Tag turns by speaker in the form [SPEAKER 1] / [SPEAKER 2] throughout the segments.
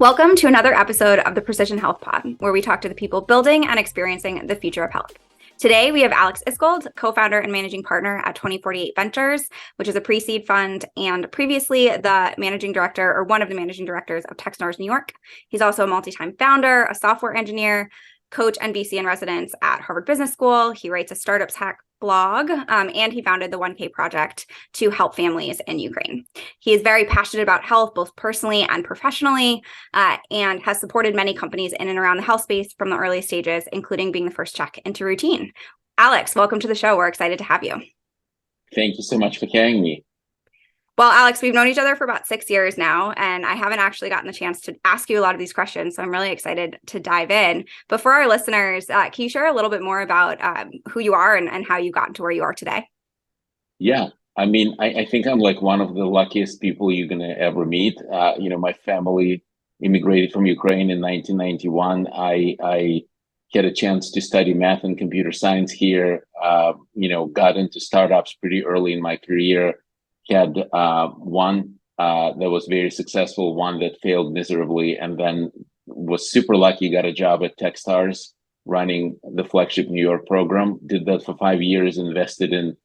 [SPEAKER 1] Welcome to another episode of the Precision Health Pod, where we talk to the people building and experiencing the future of health. Today, we have Alex Iskold, co-founder and managing partner at 2048 Ventures, which is a pre-seed fund, and previously the managing director or one of the managing directors of Techstars New York. He's also a multi-time founder, a software engineer, coach, and VC in residence at Harvard Business School. He writes a startups hack blog, and he founded the 1K Project to help families in Ukraine. He is very passionate about health, both personally and professionally, and has supported many companies in and around the health space from the early stages, including being the first check into Rootine. Alex, welcome to the show. We're excited to have you.
[SPEAKER 2] Thank you so much for carrying me.
[SPEAKER 1] Well, Alex, we've known each other for about 6 years now, and I haven't actually gotten the chance to ask you a lot of these questions, so I'm really excited to dive in. But for our listeners, can you share a little bit more about who you are and how you got to where you are today?
[SPEAKER 2] Yeah, I mean, I think I'm like one of the luckiest people you're going to ever meet. My family immigrated from Ukraine in 1991. I had a chance to study math and computer science here, got into startups pretty early in my career. Had one that was very successful, one that failed miserably, and then was super lucky, got a job at Techstars running the flagship New York program. Did that for 5 years, invested in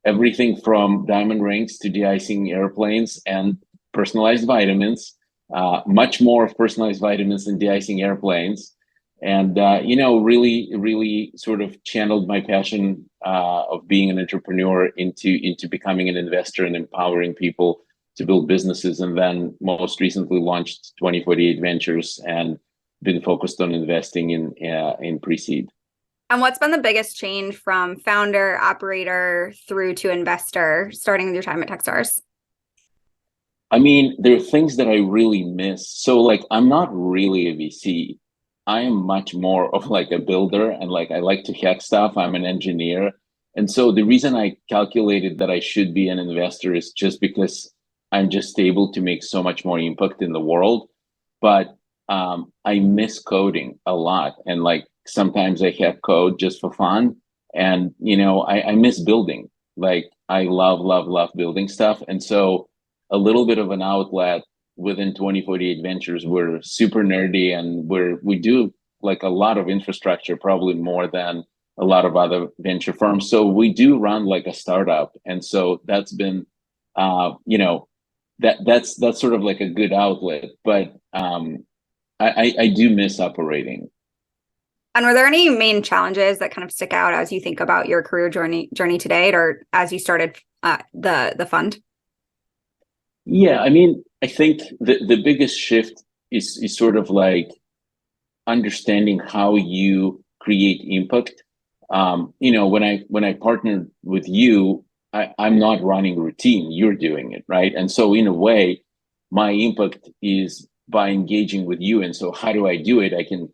[SPEAKER 2] everything from diamond rings to de-icing airplanes and personalized vitamins, much more of personalized vitamins than de-icing airplanes. And, really sort of channeled my passion of being an entrepreneur into becoming an investor and empowering people to build businesses. And then most recently launched 2048 Ventures and been focused on investing in pre-seed.
[SPEAKER 1] And what's been the biggest change from founder, operator through to investor, starting with your time at Techstars?
[SPEAKER 2] I mean, there are things that I really miss. So like, I'm not really a VC. I am much more of like a builder, and like I like to hack stuff. I'm an engineer. And so the reason I calculated that I should be an investor is just because I'm just able to make so much more impact in the world. But I miss coding a lot. And like sometimes I hack code just for fun. And, I miss building. Like I love building stuff. And so a little bit of an outlet within 2048 Ventures, we're super nerdy, and we do like a lot of infrastructure, probably more than a lot of other venture firms. So we do run like a startup, and so that's been, that's sort of like a good outlet. But I do miss operating.
[SPEAKER 1] And were there any main challenges that kind of stick out as you think about your career journey to date, or as you started the fund?
[SPEAKER 2] Yeah, I mean, I think the biggest shift is sort of like understanding how you create impact. When I partnered with you, I'm not running Rootine, you're doing it, right? And so in a way, my impact is by engaging with you. And so how do I do it? I can,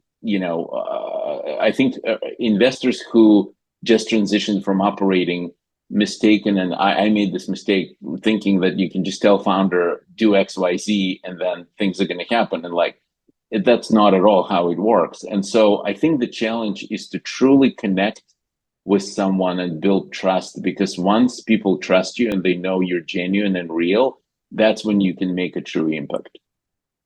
[SPEAKER 2] I think investors who just transitioned from operating mistaken, and I made this mistake thinking that you can just tell founder do XYZ and then things are going to happen, and like that's not at all how it works. And so I think the challenge is to truly connect with someone and build trust, because once people trust you and they know you're genuine and real, that's when you can make a true impact.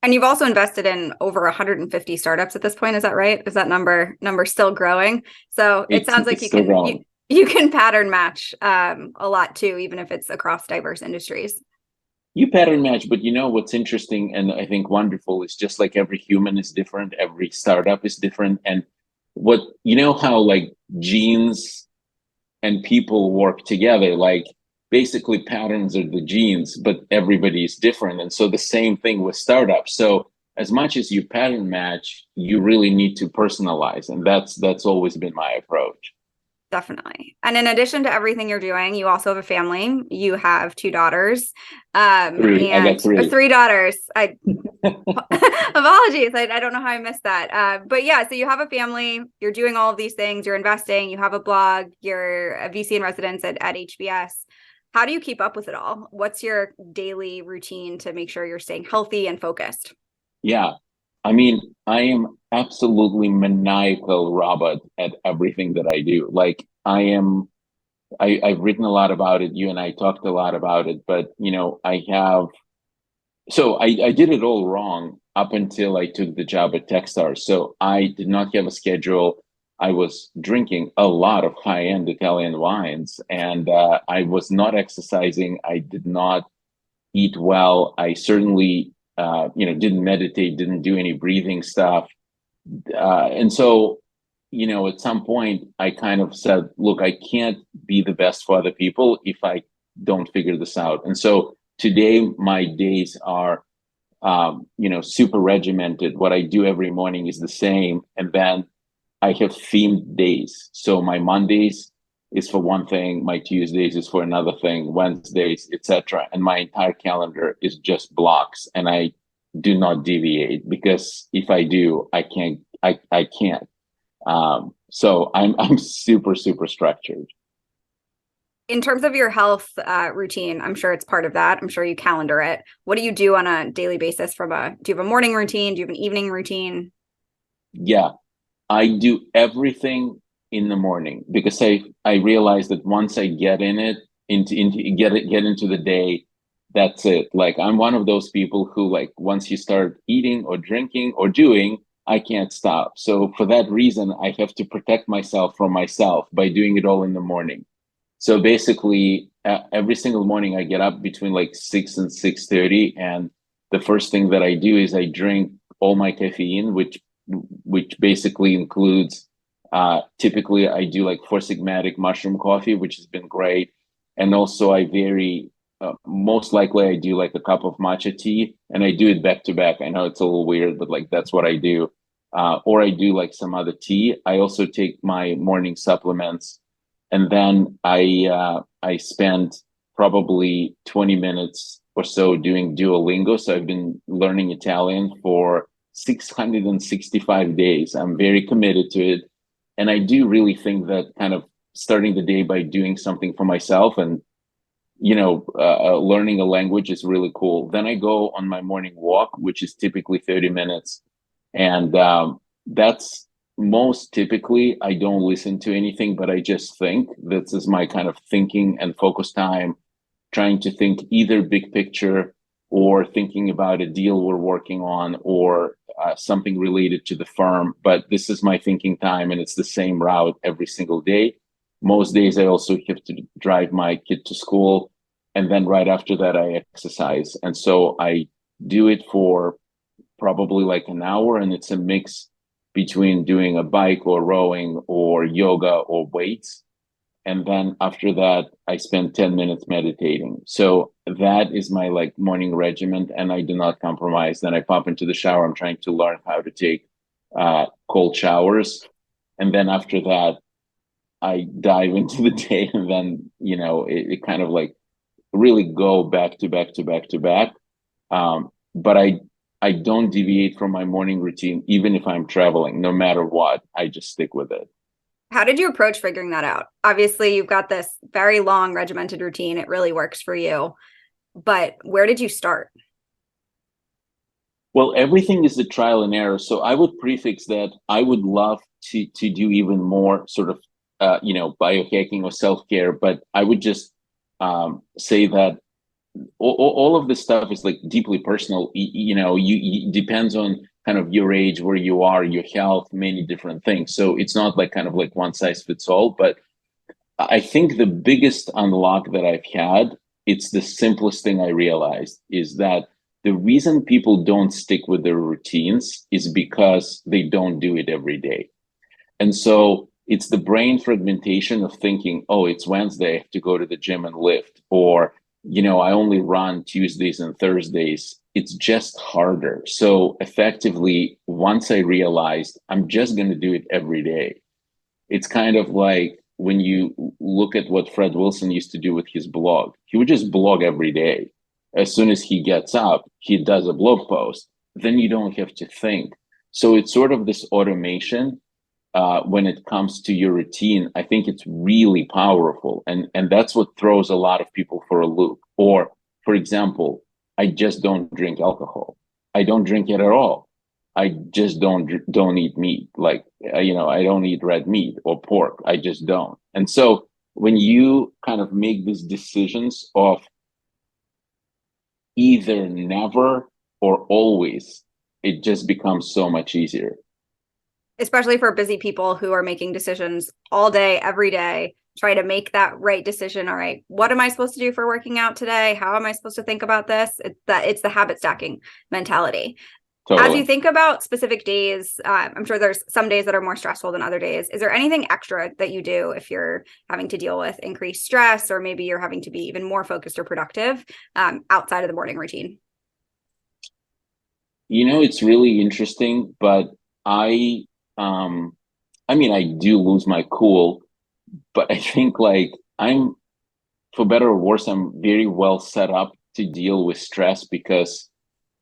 [SPEAKER 1] And you've also invested in over 150 startups at this point. Is that right? Is that number still growing? So it sounds like you can pattern match a lot too, even if it's across diverse industries.
[SPEAKER 2] You pattern match, but what's interesting and I think wonderful is just like every human is different, every startup is different. And how like genes and people work together, like basically patterns are the genes, but everybody is different. And so the same thing with startups. So as much as you pattern match, you really need to personalize. And that's always been my approach.
[SPEAKER 1] Definitely. And in addition to everything you're doing, you also have a family. You have 2 daughters.
[SPEAKER 2] Three. I got 3.
[SPEAKER 1] 3 daughters. Apologies. I don't know how I missed that. But yeah, so you have a family, you're doing all of these things, you're investing, you have a blog, you're a VC in residence at HBS. How do you keep up with it all? What's your daily routine to make sure you're staying healthy and focused?
[SPEAKER 2] Yeah. I mean, I am absolutely maniacal robot at everything that I do. Like I've written a lot about it. You and I talked a lot about it, but I did it all wrong. up until I took the job at Techstars. So I did not have a schedule. I was drinking a lot of high-end Italian wines, and I was not exercising. I did not eat well. I certainly, didn't meditate, didn't do any breathing stuff. And so, at some point, I kind of said, look, I can't be the best for other people if I don't figure this out. And so today, my days are, super regimented. What I do every morning is the same. And then I have themed days. So my Mondays is for one thing, my Tuesdays is for another thing, Wednesdays, etc. And my entire calendar is just blocks. And I do not deviate, because if I do, I can't. So I'm super, super structured.
[SPEAKER 1] In terms of your health routine, I'm sure it's part of that. I'm sure you calendar it. What do you do on a daily basis do you have a morning routine? Do you have an evening routine?
[SPEAKER 2] Yeah, I do everything in the morning, because I realize that once I get in it, get into the day, that's it. Like, I'm one of those people who, like, once you start eating or drinking or doing, I can't stop. So for that reason, I have to protect myself from myself by doing it all in the morning. So basically, every single morning I get up between like 6 and 6:30, and the first thing that I do is I drink all my caffeine, which basically includes, typically I do like Four Sigmatic mushroom coffee, which has been great, and also I vary. Most likely I do like a cup of matcha tea, and I do it back to back. I know it's a little weird, but like that's what I do. Or I do like some other tea. I also take my morning supplements, and then I spend probably 20 minutes or so doing Duolingo. So I've been learning Italian for 665 days. I'm very committed to it, and I do really think that kind of starting the day by doing something for myself and learning a language is really cool. Then I go on my morning walk, which is typically 30 minutes, and that's most typically I don't listen to anything, but I just think. This is my kind of thinking and focus time, trying to think either big picture or thinking about a deal we're working on, or something related to the firm. But this is my thinking time, and it's the same route every single day. Most days I also have to drive my kid to school, and then right after that I exercise. And so I do it for probably like an hour, and it's a mix between doing a bike or rowing or yoga or weights. And then after that, I spend 10 minutes meditating. So that is my like morning regimen, and I do not compromise. Then I pop into the shower. I'm trying to learn how to take cold showers. And then after that, I dive into the day, and then, it kind of like really go back to back to back to back. But I don't deviate from my morning routine, even if I'm traveling, no matter what. I just stick with it.
[SPEAKER 1] How did you approach figuring that out? Obviously, you've got this very long regimented routine. It really works for you. But where did you start?
[SPEAKER 2] Well, everything is a trial and error. So I would prefix that I would love to do even more sort of biohacking or self-care, but I would just say that all of this stuff is like deeply personal. You depends on kind of your age, where you are, your health, many different things. So it's not like kind of like one size fits all. But I think the biggest unlock that I've had, it's the simplest thing I realized, is that the reason people don't stick with their routines is because they don't do it every day. And so it's the brain fragmentation of thinking, oh, it's Wednesday, I have to go to the gym and lift, or, I only run Tuesdays and Thursdays. It's just harder. So effectively, once I realized I'm just going to do it every day, it's kind of like when you look at what Fred Wilson used to do with his blog. He would just blog every day. As soon as he gets up, he does a blog post. Then you don't have to think. So it's sort of this automation. When it comes to your routine, I think it's really powerful. And that's what throws a lot of people for a loop. Or, for example, I just don't drink alcohol. I don't drink it at all. I just don't eat meat. Like, I don't eat red meat or pork. I just don't. And so when you kind of make these decisions of either never or always, it just becomes so much easier.
[SPEAKER 1] Especially for busy people who are making decisions all day, every day, try to make that right decision. All right, what am I supposed to do for working out today? How am I supposed to think about this? It's the habit stacking mentality. As you
[SPEAKER 2] Totally.
[SPEAKER 1] think about specific days, I'm sure there's some days that are more stressful than other days. Is there anything extra that you do if you're having to deal with increased stress, or maybe you're having to be even more focused or productive outside of the morning routine?
[SPEAKER 2] It's really interesting, but I, um, I mean, I do lose my cool, but I think like I'm, for better or worse, I'm very well set up to deal with stress because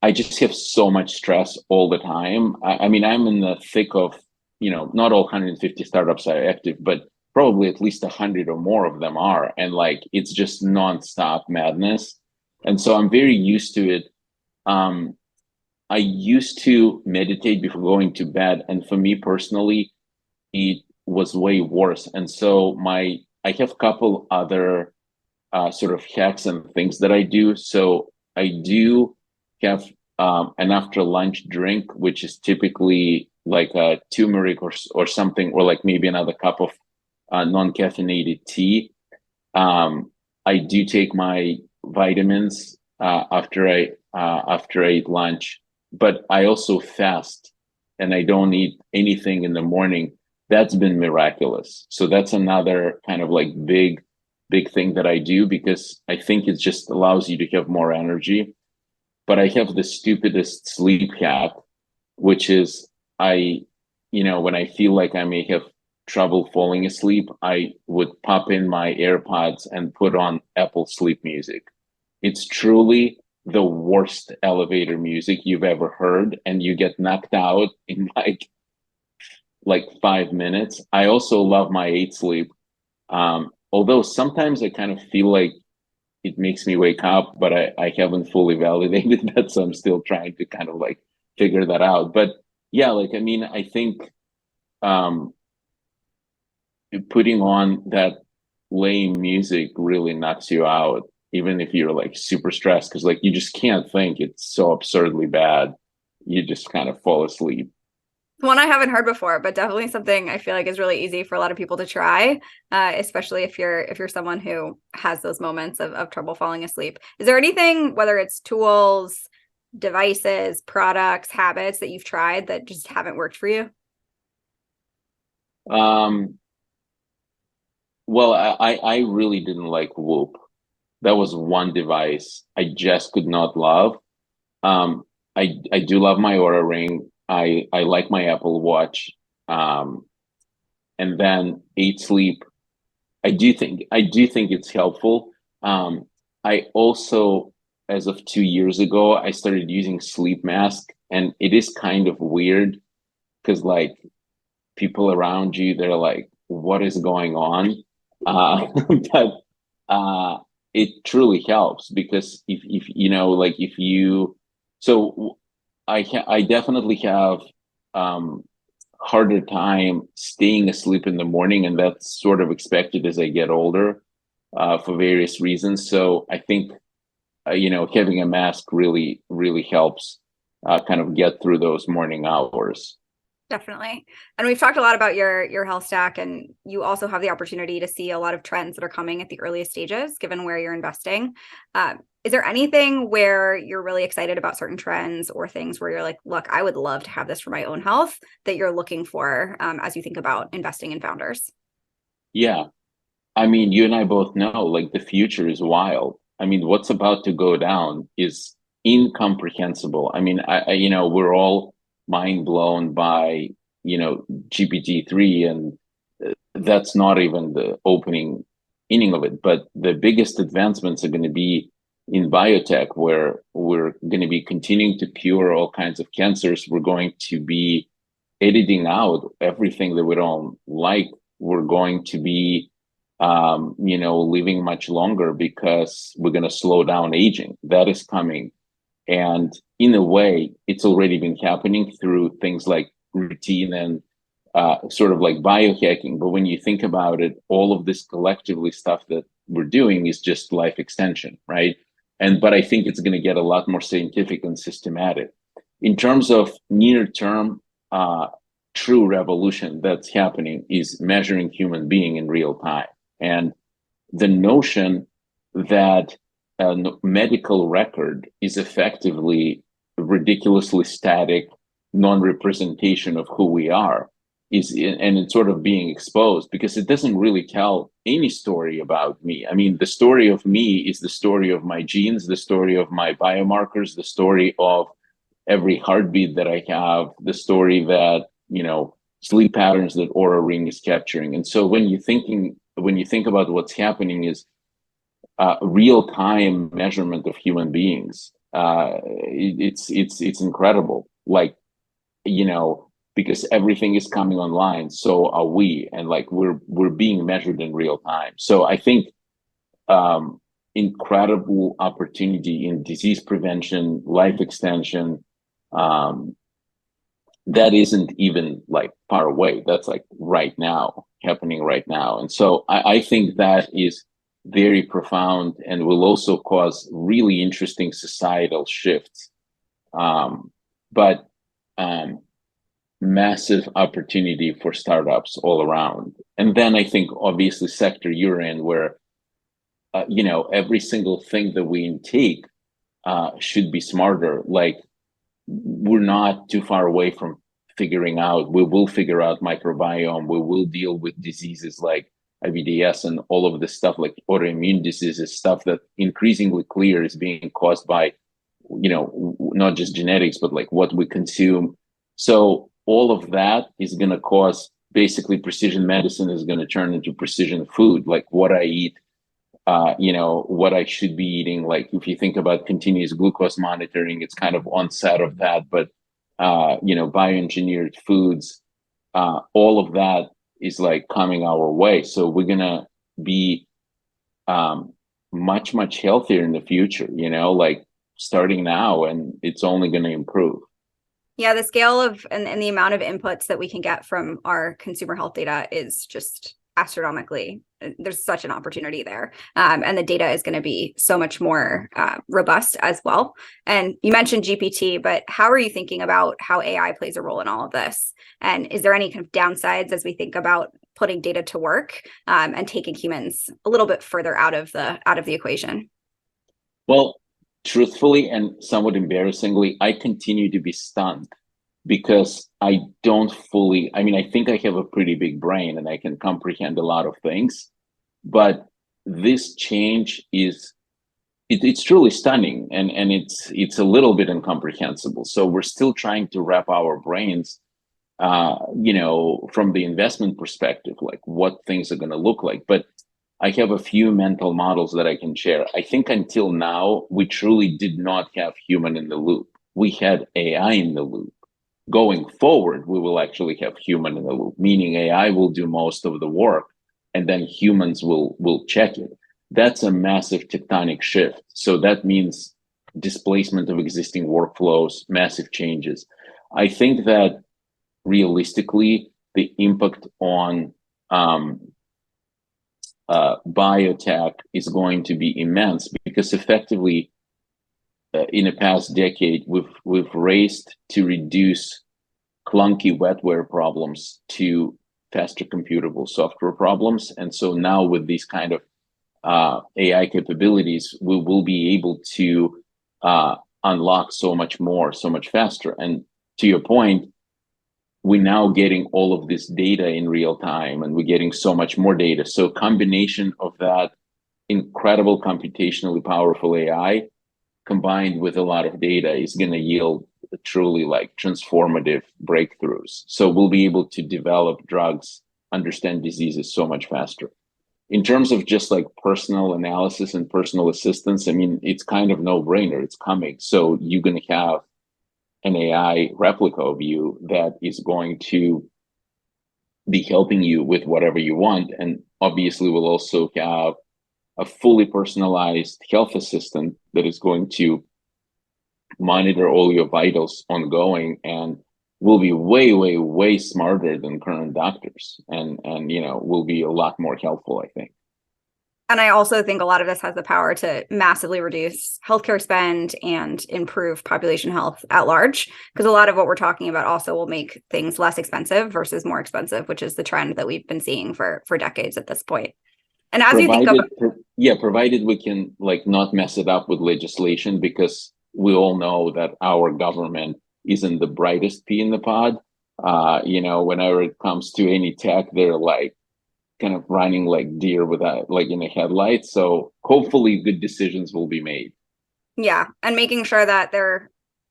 [SPEAKER 2] I just have so much stress all the time. I mean, I'm in the thick of, not all 150 startups are active, but probably at least 100 or more of them are. And like, it's just nonstop madness. And so I'm very used to it. Um, I used to meditate before going to bed. And for me personally, it was way worse. And so I have a couple other sort of hacks and things that I do. So I do have an after lunch drink, which is typically like a turmeric or something, or like maybe another cup of non-caffeinated tea. I do take my vitamins after I eat lunch, but I also fast and I don't eat anything in the morning. That's been miraculous. So that's another kind of like big thing that I do because I think it just allows you to have more energy. But I have the stupidest sleep hack, which is when I feel like I may have trouble falling asleep, I would pop in my AirPods and put on Apple Sleep Music. It's truly the worst elevator music you've ever heard, and you get knocked out in like 5 minutes. I also love my 8 sleep. Although sometimes I kind of feel like it makes me wake up, but I haven't fully validated that, so I'm still trying to kind of like figure that out. But yeah, like I mean, I think um putting on that lame music really knocks you out, even if you're like super stressed, because like you just can't think. It's so absurdly bad. You just kind of fall asleep.
[SPEAKER 1] One I haven't heard before, but definitely something I feel like is really easy for a lot of people to try, especially if you're someone who has those moments of trouble falling asleep. Is there anything, whether it's tools, devices, products, habits that you've tried that just haven't worked for you?
[SPEAKER 2] Um, well, I really didn't like Whoop. That was one device I just could not love. Um, I do love my Aura Ring. I like my Apple Watch. Um, and then 8 sleep. I do think it's helpful. I also, as of 2 years ago, I started using sleep mask, and it is kind of weird because like people around you, they're like, "What is going on?" Uh, but uh, it truly helps because if like if you, so I definitely have um harder time staying asleep in the morning, and that's sort of expected as I get older, for various reasons. So I think having a mask really helps kind of get through those morning hours.
[SPEAKER 1] Definitely. And we've talked a lot about your health stack, and you also have the opportunity to see a lot of trends that are coming at the earliest stages, given where you're investing. Is there anything where you're really excited about certain trends or things where you're like, look, I would love to have this for my own health, that you're looking for as you think about investing in founders?
[SPEAKER 2] Yeah, I mean, you and I both know like the future is wild. I mean, what's about to go down is incomprehensible. I mean, we're all mind blown by, GPT-3, and that's not even the opening inning of it. But the biggest advancements are going to be in biotech, where we're going to be continuing to cure all kinds of cancers. We're going to be editing out everything that we don't like. We're going to be living much longer because we're going to slow down aging. That is coming. And in a way, it's already been happening through things like routine and sort of like biohacking. But when you think about it, all of this collectively stuff that we're doing is just life extension, right? But I think it's going to get a lot more scientific and systematic. In terms of near term, true revolution that's happening is measuring human being in real time. And the notion that a medical record is effectively ridiculously static non-representation of who we are and it's sort of being exposed because it doesn't really tell any story about me. I mean, the story of me is the story of my genes, the story of my biomarkers, the story of every heartbeat that I have, the story that, sleep patterns that Aura Ring is capturing. And so when you think about what's happening is real-time measurement of human beings. It's incredible. Like, because everything is coming online, so are we, and like we're being measured in real time. So I think incredible opportunity in disease prevention, life extension. That isn't even like far away. That's like right now, happening right now. And so I think that is very profound and will also cause really interesting societal shifts. But massive opportunity for startups all around. And then I think obviously sector you're in where, every single thing that we intake should be smarter. Like we're not too far away from figuring out, we will figure out microbiome, we will deal with diseases like IBDS and all of this stuff, like autoimmune diseases, stuff that increasingly clear is being caused by, not just genetics, but like what we consume. So all of that is going to cause basically precision medicine is going to turn into precision food, like what I eat, what I should be eating. Like if you think about continuous glucose monitoring, it's kind of onset of that, but bioengineered foods, all of that is like coming our way. So we're gonna be much, much healthier in the future, like starting now, and it's only gonna improve.
[SPEAKER 1] Yeah, the scale of and the amount of inputs that we can get from our consumer health data is just astronomically. There's such an opportunity there. And the data is going to be so much more robust as well. And you mentioned GPT, but how are you thinking about how AI plays a role in all of this? And is there any kind of downsides as we think about putting data to work and taking humans a little bit further out of the equation?
[SPEAKER 2] Well, truthfully and somewhat embarrassingly, I continue to be stunned because I don't fully, I think I have a pretty big brain and I can comprehend a lot of things, but this change it's truly stunning and it's a little bit incomprehensible. So we're still trying to wrap our brains, from the investment perspective, like what things are going to look like. But I have a few mental models that I can share. I think until now, we truly did not have human in the loop. We had AI in the loop. Going forward, we will actually have human in the loop, meaning AI will do most of the work and then humans will check it. That's a massive tectonic shift. So that means displacement of existing workflows, massive changes. I think that realistically, the impact on biotech is going to be immense because effectively, in the past decade, we've raced to reduce clunky wetware problems to faster computable software problems. And so now with these kind of AI capabilities, we will be able to unlock so much more, so much faster. And to your point, we're now getting all of this data in real time and we're getting so much more data. So combination of that incredible computationally powerful AI combined with a lot of data is going to yield truly like transformative breakthroughs. So we'll be able to develop drugs, understand diseases so much faster. In terms of just like personal analysis and personal assistance, it's kind of no brainer. It's coming. So you're going to have an AI replica of you that is going to be helping you with whatever you want. And obviously we'll also have a fully personalized health assistant that is going to monitor all your vitals ongoing and will be way, way, way smarter than current doctors and will be a lot more helpful, I think.
[SPEAKER 1] And I also think a lot of this has the power to massively reduce healthcare spend and improve population health at large, because a lot of what we're talking about also will make things less expensive versus more expensive, which is the trend that we've been seeing for decades at this point. And as you think about,
[SPEAKER 2] provided we can like not mess it up with legislation, because we all know that our government isn't the brightest pea in the pod. Whenever it comes to any tech, they're like kind of running like deer without like in a headlight. So hopefully good decisions will be made.
[SPEAKER 1] yeah, and making sure that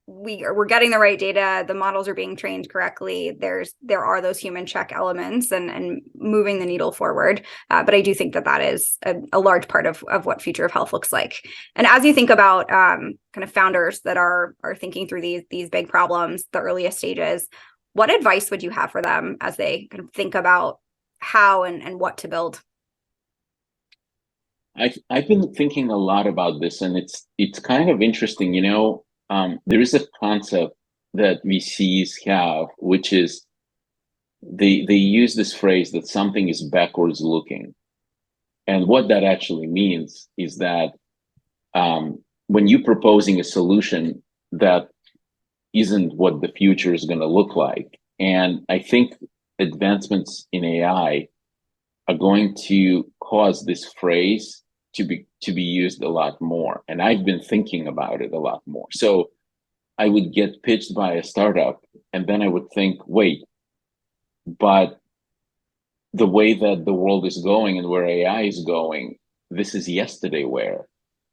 [SPEAKER 1] we're getting the right data, the models are being trained correctly. There are those human check elements and moving the needle forward. But I do think that is a large part of what future of health looks like. And as you think about kind of founders that are thinking through these big problems, the earliest stages, what advice would you have for them as they kind of think about how and what to build?
[SPEAKER 2] I've been thinking a lot about this, and it's kind of interesting. There is a concept that VCs have, which is they use this phrase that something is backwards looking, and what that actually means is that when you're proposing a solution that isn't what the future is going to look like, and I think advancements in AI are going to cause this phrase to be used a lot more. And I've been thinking about it a lot more. So I would get pitched by a startup, and then I would think, wait, but the way that the world is going and where AI is going, this is yesterday where.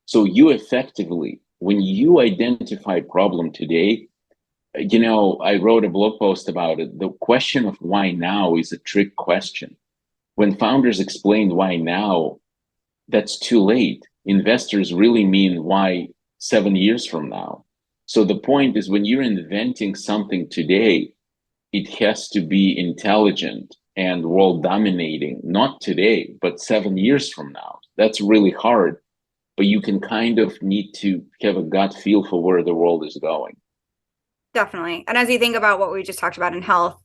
[SPEAKER 2] So you effectively, when you identify a problem today, I wrote a blog post about it. The question of why now is a trick question. When founders explain why now, that's too late. Investors really mean why 7 years from now. So the point is, when you're inventing something today, it has to be intelligent and world dominating, not today, but 7 years from now. That's really hard, but you can kind of need to have a gut feel for where the world is going.
[SPEAKER 1] Definitely. And as you think about what we just talked about in health,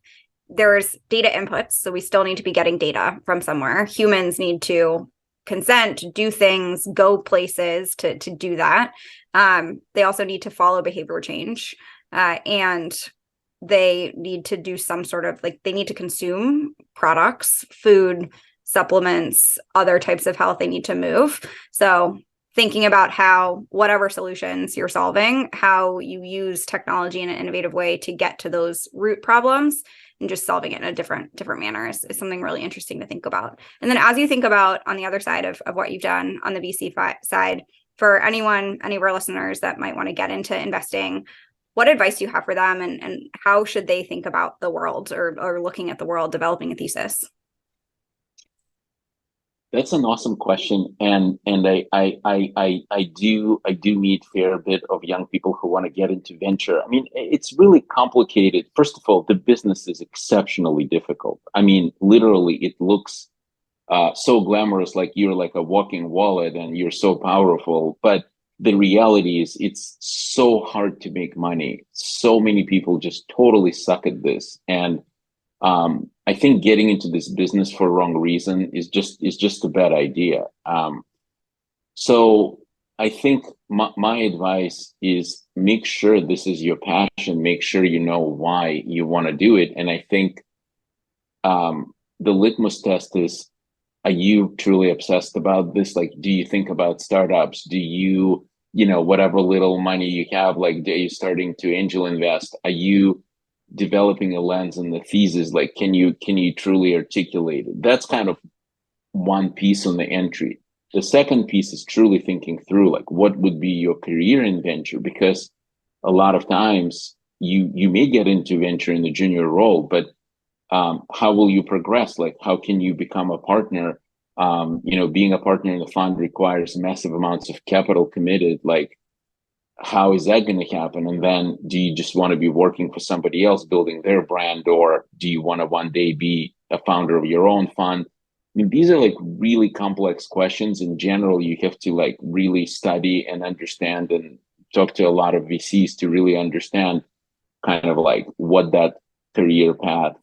[SPEAKER 1] there's data inputs. So we still need to be getting data from somewhere. Humans need to consent, do things, go places to do that. They also need to follow behavior change. And they need to do some sort of they need to consume products, food, supplements, other types of health they need to move. So thinking about how whatever solutions you're solving, how you use technology in an innovative way to get to those root problems and just solving it in a different manner is something really interesting to think about. And then as you think about on the other side of what you've done on the VC side, for any of our listeners that might want to get into investing, what advice do you have for them and how should they think about the world or looking at the world, developing a thesis?
[SPEAKER 2] That's an awesome question, and I do meet a fair bit of young people who want to get into venture. I mean, it's really complicated. First of all, the business is exceptionally difficult. I mean, literally, it looks so glamorous, like you're like a walking wallet and you're so powerful. But the reality is, it's so hard to make money. So many people just totally suck at this, and I think getting into this business for wrong reason is just a bad idea. So I think my advice is make sure this is your passion. Make sure you know why you want to do it. And I think the litmus test is: are you truly obsessed about this? Like, do you think about startups? Do you, whatever little money you have, like, are you starting to angel invest? Are you developing a lens and the thesis? Like, can you truly articulate it? That's kind of one piece on the entry. The second piece is truly thinking through, like, what would be your career in venture? Because a lot of times you may get into venture in the junior role, but how will you progress? Like, how can you become a partner? Being a partner in the fund requires massive amounts of capital committed. Like, how is that going to happen? And then do you just want to be working for somebody else building their brand, or do you want to one day be a founder of your own fund? I mean, these are like really complex questions. In general, you have to like really study and understand and talk to a lot of VCs to really understand kind of like what that career path,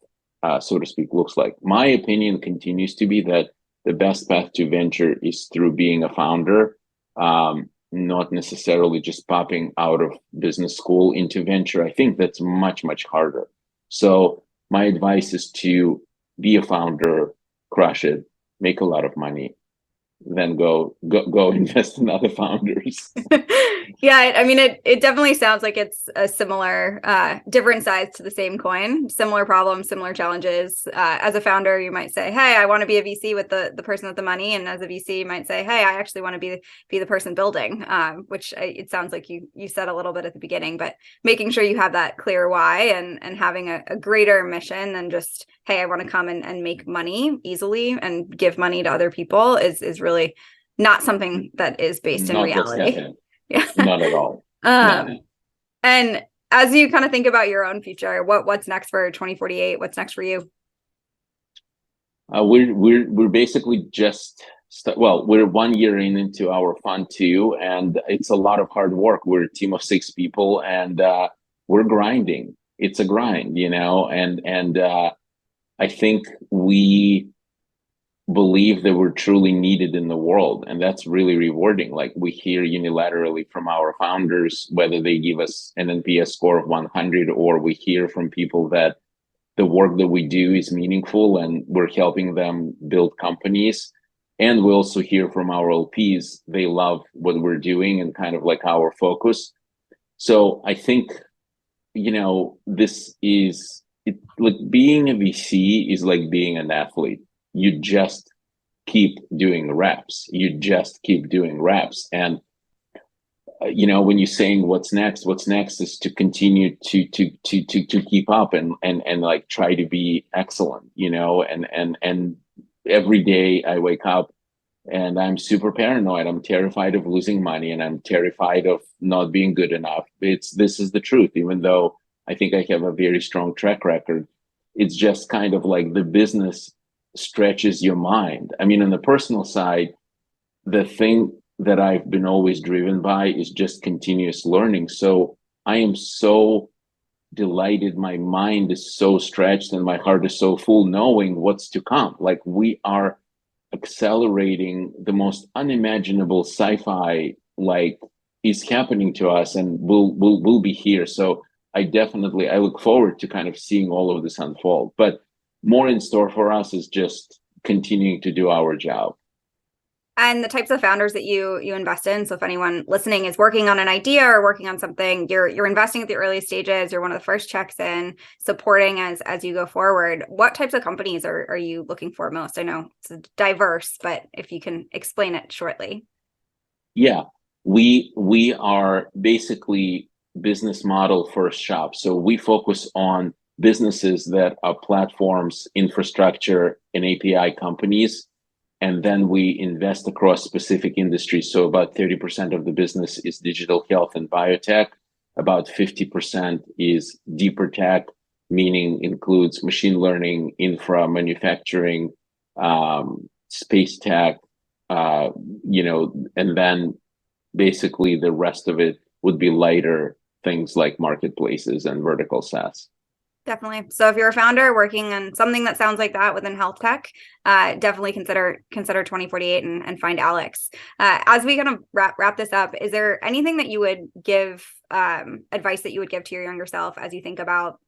[SPEAKER 2] so to speak, looks like. My opinion continues to be that the best path to venture is through being a founder, not necessarily just popping out of business school into venture. I think that's much, much harder. So my advice is to be a founder, crush it, make a lot of money, then go invest in other founders.
[SPEAKER 1] Yeah, I mean, it definitely sounds like it's a similar, different sides to the same coin, similar problems, similar challenges. As a founder, you might say, hey, I want to be a VC with the person with the money. And as a VC, you might say, hey, I actually want to be the person building, which it sounds like you said a little bit at the beginning, but making sure you have that clear why and having a greater mission than just, hey, I want to come and make money easily and give money to other people is really not something that is based in
[SPEAKER 2] Not what's
[SPEAKER 1] reality.
[SPEAKER 2] happening.
[SPEAKER 1] Yeah.
[SPEAKER 2] Not at all.
[SPEAKER 1] And as you kind of think about your own future, what's next for 2048? What's next for you?
[SPEAKER 2] We're basically just we're 1 year into our fund two, and it's a lot of hard work. We're a team of 6 people, and we're grinding. It's a grind, and I think we believe that we're truly needed in the world, and that's really rewarding. Like, we hear unilaterally from our founders, whether they give us an NPS score of 100, or we hear from people that the work that we do is meaningful and we're helping them build companies. And we also hear from our LPs, they love what we're doing and kind of like our focus. So I think, this is it, like being a VC is like being an athlete. You just keep doing reps. And when you're saying what's next is to continue to keep up and like try to be excellent, and every day I wake up and I'm super paranoid. I'm terrified of losing money, and I'm terrified of not being good enough. This is the truth. Even though I think I have a very strong track record, it's just kind of like the business stretches your mind. I mean, on the personal side, the thing that I've been always driven by is just continuous learning. So I am so delighted. My mind is so stretched and my heart is so full knowing what's to come. Like, we are accelerating the most unimaginable sci-fi, like, is happening to us, and we'll be here. So I look forward to kind of seeing all of this unfold. But more in store for us is just continuing to do our job.
[SPEAKER 1] And the types of founders that you invest in. So if anyone listening is working on an idea or working on something, you're investing at the earliest stages. You're one of the first checks in, supporting as you go forward. What types of companies are you looking for most? I know it's diverse, but if you can explain it shortly.
[SPEAKER 2] Yeah, we are basically business model first shop. So we focus on businesses that are platforms, infrastructure, and API companies. And then we invest across specific industries. So about 30% of the business is digital health and biotech. About 50% is deeper tech, meaning includes machine learning, infra, manufacturing, space tech, and then basically the rest of it would be lighter things like marketplaces and vertical SaaS.
[SPEAKER 1] Definitely. So if you're a founder working on something that sounds like that within health tech, definitely consider 2048 and find Alex. As we kind of wrap this up, is there anything that you would give, advice that you would give to your younger self as you think about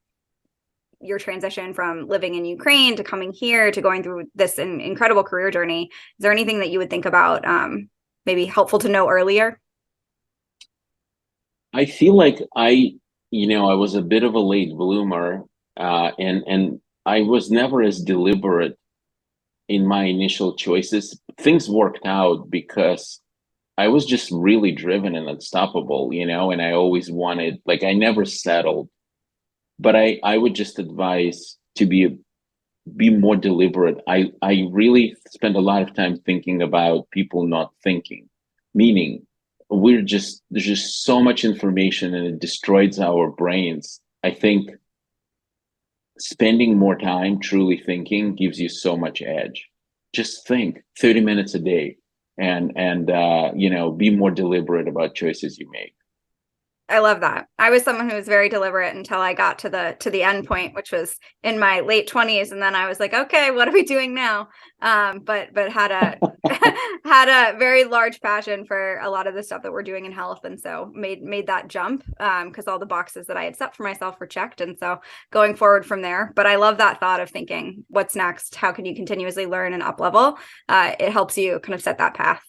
[SPEAKER 1] your transition from living in Ukraine to coming here to going through this incredible career journey? Is there anything that you would think about, maybe helpful to know earlier?
[SPEAKER 2] I feel like I was a bit of a late bloomer, and I was never as deliberate in my initial choices. Things worked out because I was just really driven and unstoppable, and I always wanted, like, I never settled. But I would just advise to be more deliberate. I really spend a lot of time thinking about people not thinking, meaning there's just so much information and it destroys our brains. I think spending more time truly thinking gives you so much edge. Just think 30 minutes a day and be more deliberate about choices you make.
[SPEAKER 1] I love that. I was someone who was very deliberate until I got to the end point, which was in my late 20s, and then I was like, okay, what are we doing now? But had a had a very large passion for a lot of the stuff that we're doing in health, and so made that jump because all the boxes that I had set for myself were checked, and so going forward from there. But I love that thought of thinking, what's next? How can you continuously learn and up level? It helps you kind of set that path.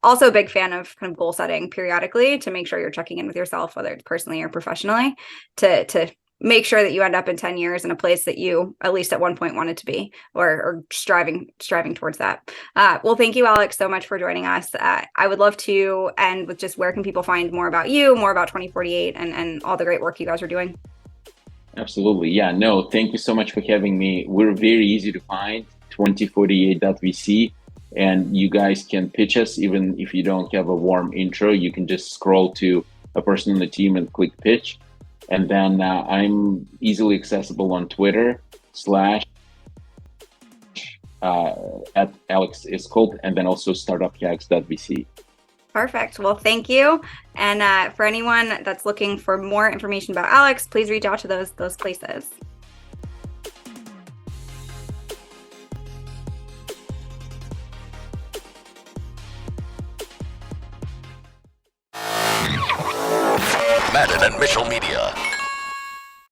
[SPEAKER 1] Also a big fan of kind of goal setting periodically to make sure you're checking in with yourself, whether it's personally or professionally, to make sure that you end up in 10 years in a place that you at least at one point wanted to be, or striving towards that. Well, thank you, Alex, so much for joining us. I would love to end with just where can people find more about you, more about 2048 and all the great work you guys are doing.
[SPEAKER 2] Absolutely. Yeah, no, thank you so much for having me. We're very easy to find, 2048.vc. And you guys can pitch us, even if you don't have a warm intro. You can just scroll to a person on the team and click pitch. And then I'm easily accessible on Twitter / at Alex Iskold, and then also startuphacks.vc.
[SPEAKER 1] Perfect. Well, thank you. And for anyone that's looking for more information about Alex, please reach out to those places.
[SPEAKER 3] Madden and Mitchell Media.